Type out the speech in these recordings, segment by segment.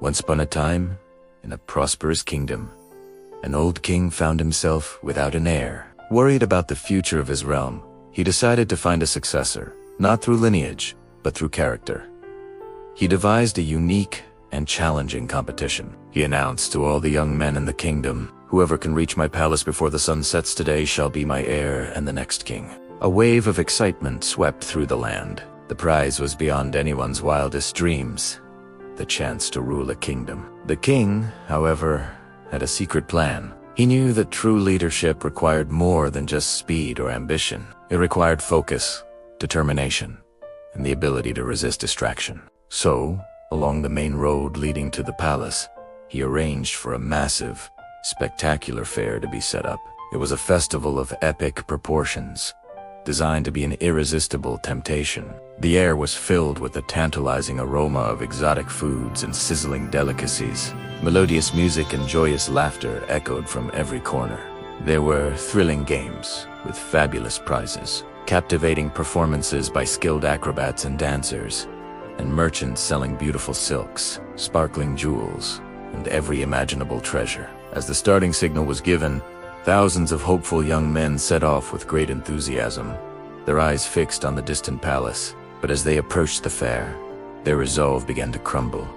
Once upon a time, in a prosperous kingdom, an old king found himself without an heir. Worried about the future of his realm, he decided to find a successor, not through lineage, but through character. He devised a unique and challenging competition. He announced to all the young men in the kingdom, "Whoever can reach my palace before the sun sets today shall be my heir and the next king." A wave of excitement swept through the land. The prize was beyond anyone's wildest dreams, the chance to rule a kingdom. The king, however, had a secret plan. He knew that true leadership required more than just speed or ambition. It required focus, determination, and the ability to resist distraction. So, along the main road leading to the palace, he arranged for a massive, spectacular fair to be set up. It was a festival of epic proportions, designed to be an irresistible temptation. The air was filled with the tantalizing aroma of exotic foods and sizzling delicacies. Melodious music and joyous laughter echoed from every corner. There were thrilling games with fabulous prizes, captivating performances by skilled acrobats and dancers, and merchants selling beautiful silks, sparkling jewels, and every imaginable treasure. As the starting signal was given, thousands of hopeful young men set off with great enthusiasm, their eyes fixed on the distant palace. But as they approached the fair, their resolve began to crumble.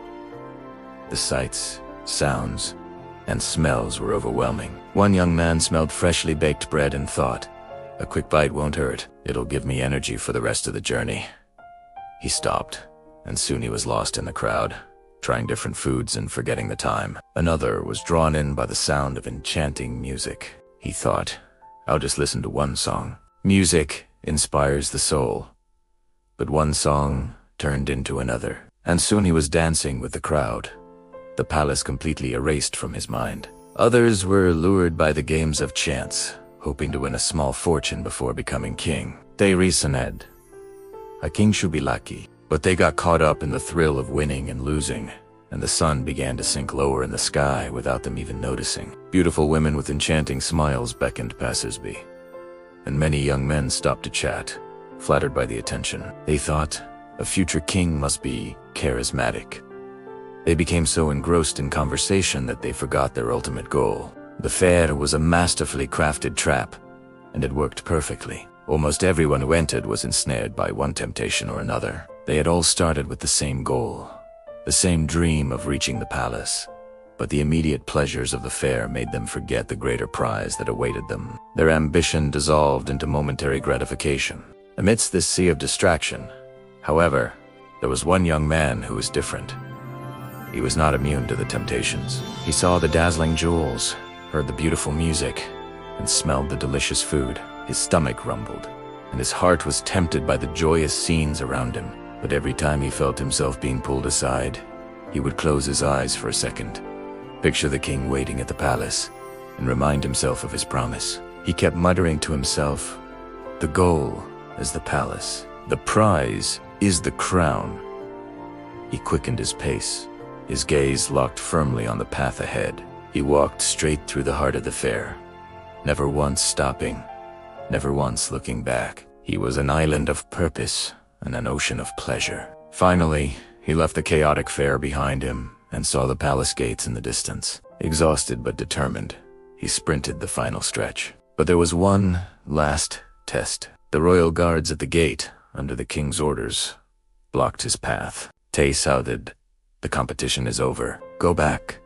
The sights, sounds, and smells were overwhelming. One young man smelled freshly baked bread and thought, "A quick bite won't hurt. It'll give me energy for the rest of the journey." He stopped, and soon he was lost in the crowd, trying different foods and forgetting the time. Another was drawn in by the sound of enchanting music. He thought, "I'll just listen to one song." Music inspires the soul. But one song turned into another, and soon he was dancing with the crowd, the palace completely erased from his mind. Others were lured by the games of chance, hoping to win a small fortune before becoming king. They reasoned, "A king should be lucky." But they got caught up in the thrill of winning and losing, and the sun began to sink lower in the sky without them even noticing. Beautiful women with enchanting smiles beckoned passersby, and many young men stopped to chat, flattered by the attention. They thought a future king must be charismatic. They became so engrossed in conversation that they forgot their ultimate goal. The fair was a masterfully crafted trap, and it worked perfectly. Almost everyone who entered was ensnared by one temptation or another. They had all started with the same goal, the same dream of reaching the palace, but the immediate pleasures of the fair made them forget the greater prize that awaited them. Their ambition dissolved into momentary gratification. Amidst this sea of distraction, however, there was one young man who was different. He was not immune to the temptations. He saw the dazzling jewels, heard the beautiful music, and smelled the delicious food. His stomach rumbled, and his heart was tempted by the joyous scenes around him. But every time he felt himself being pulled aside, he would close his eyes for a second, picture the king waiting at the palace, and remind himself of his promise. He kept muttering to himself, "The goal is the palace. The prize is the crown." He quickened his pace, his gaze locked firmly on the path ahead. He walked straight through the heart of the fair, never once stopping, never once looking back. He was an island of purpose and an ocean of pleasure. Finally, he left the chaotic fair behind him and saw the palace gates in the distance. Exhausted but determined, he sprinted the final stretch. But there was one last test. The royal guards at the gate, under the king's orders, blocked his path. Tay shouted, "The competition is over. Go back."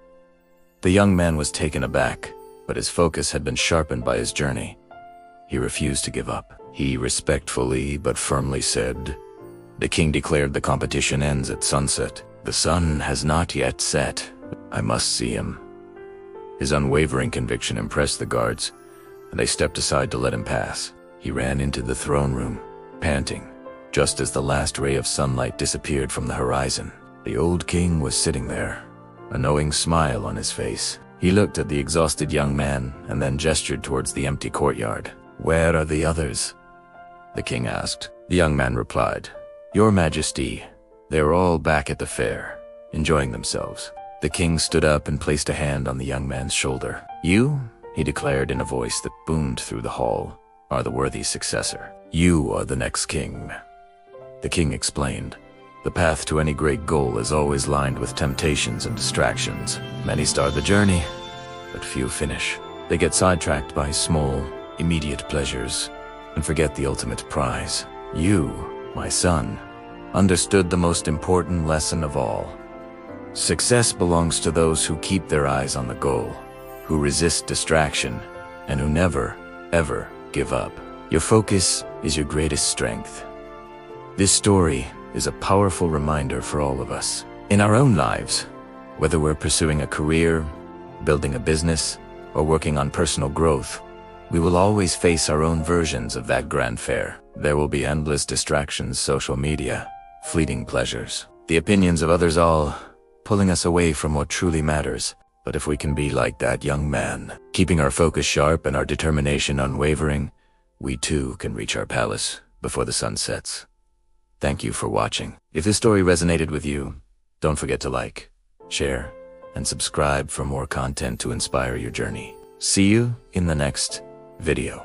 The young man was taken aback, but his focus had been sharpened by his journey. He refused to give up. He respectfully but firmly said, "The king declared the competition ends at sunset. The sun has not yet set. I must see him." His unwavering conviction impressed the guards, and they stepped aside to let him pass. He ran into the throne room, panting, just as the last ray of sunlight disappeared from the horizon. The old king was sitting there, a knowing smile on his face. He looked at the exhausted young man and then gestured towards the empty courtyard. "Where are the others?" the king asked. The young man replied, "Your Majesty, they are all back at the fair, enjoying themselves." The king stood up and placed a hand on the young man's shoulder. "You," he declared in a voice that boomed through the hall, "are the worthy successor. You are the next king." The king explained, The path to any great goal is always lined with temptations and distractions. Many start the journey, but few finish. They get sidetracked by small, immediate pleasures and forget the ultimate prize. You, my son, understood the most important lesson of all. Success belongs to those who keep their eyes on the goal, who resist distraction, and who never, ever give up. Your focus is your greatest strength. This story is a powerful reminder for all of us. In our own lives, whether we're pursuing a career, building a business, or working on personal growth, we will always face our own versions of that grand fair. There will be endless distractions, social media, fleeting pleasures, the opinions of others, all pulling us away from what truly matters. But if we can be like that young man, keeping our focus sharp and our determination unwavering, we too can reach our palace before the sun sets. Thank you for watching. If this story resonated with you, don't forget to like, share, and subscribe for more content to inspire your journey. See you in the next video.